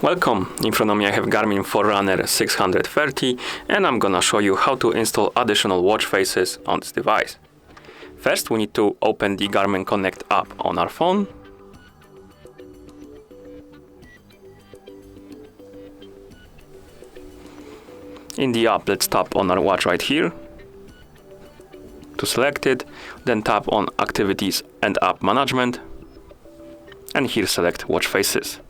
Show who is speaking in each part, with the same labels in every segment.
Speaker 1: Welcome, in front of me I have Garmin Forerunner 630 and I'm gonna show you how to install additional watch faces on this device. First we need to open the Garmin Connect app on our phone. In the app, let's tap on our watch right here to select it, then tap on Activities and App Management, and here select Watch Faces.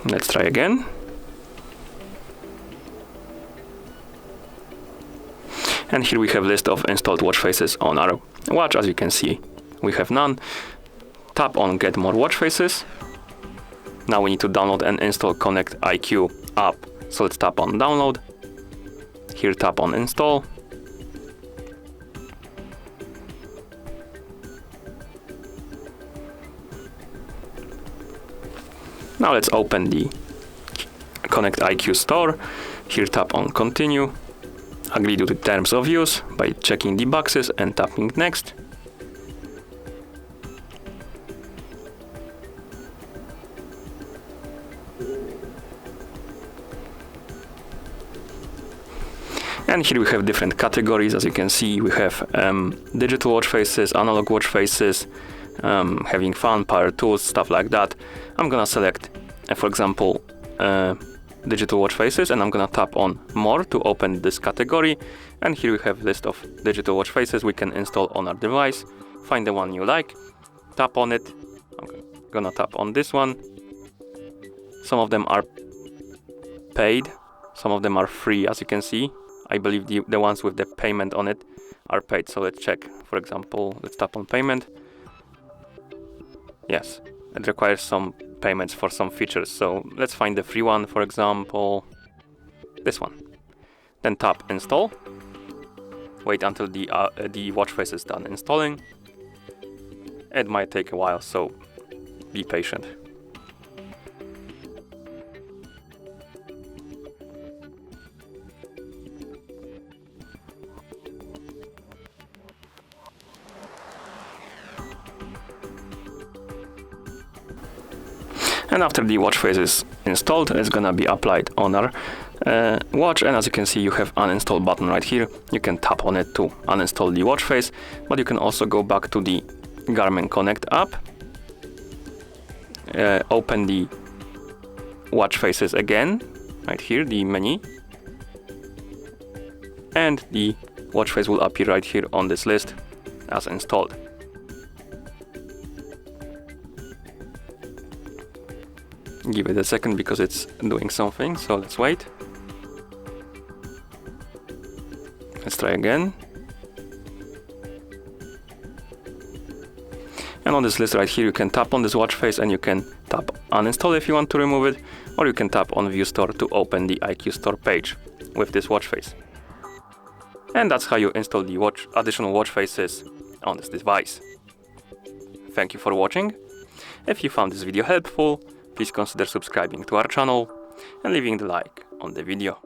Speaker 1: Let's try again. And here we have a list of installed watch faces on our watch. As you can see, we have none. Tap on Get More Watch Faces. Now we need to download and install Connect IQ app. So let's tap on Download. Here tap on Install. Now let's open the Connect IQ store. Here tap on Continue. Agree to the terms of use by checking the boxes and tapping Next. And here we have different categories. As you can see, we have digital watch faces, analog watch faces, having fun, power tools, stuff like that. I'm gonna select, for example, digital watch faces, and I'm gonna tap on More to open this category. And here we have a list of digital watch faces we can install on our device. Find the one you like, tap on it. I'm gonna tap on this one. Some of them are paid, some of them are free. As you can see, I believe the ones with the payment on it are paid. So let's check. For example, let's tap on Payment. Yes, it requires some payments for some features. So let's find the free one, for example, this one. Then tap Install. Wait until the watch face is done installing. It might take a while, so be patient. And after the watch face is installed, it's gonna be applied on our watch. And as you can see, you have uninstall button right here. You can tap on it to uninstall the watch face, but you can also go back to the Garmin Connect app, open the watch faces again, right here, the menu, and the watch face will appear right here on this list as installed. Give it a second because it's doing something, so let's wait. Let's try again. And on this list right here, you can tap on this watch face and you can tap uninstall if you want to remove it, or you can tap on View Store to open the IQ Store page with this watch face. And that's how you install the additional watch faces on this device. Thank you for watching. If you found this video helpful, please consider subscribing to our channel and leaving the like on the video.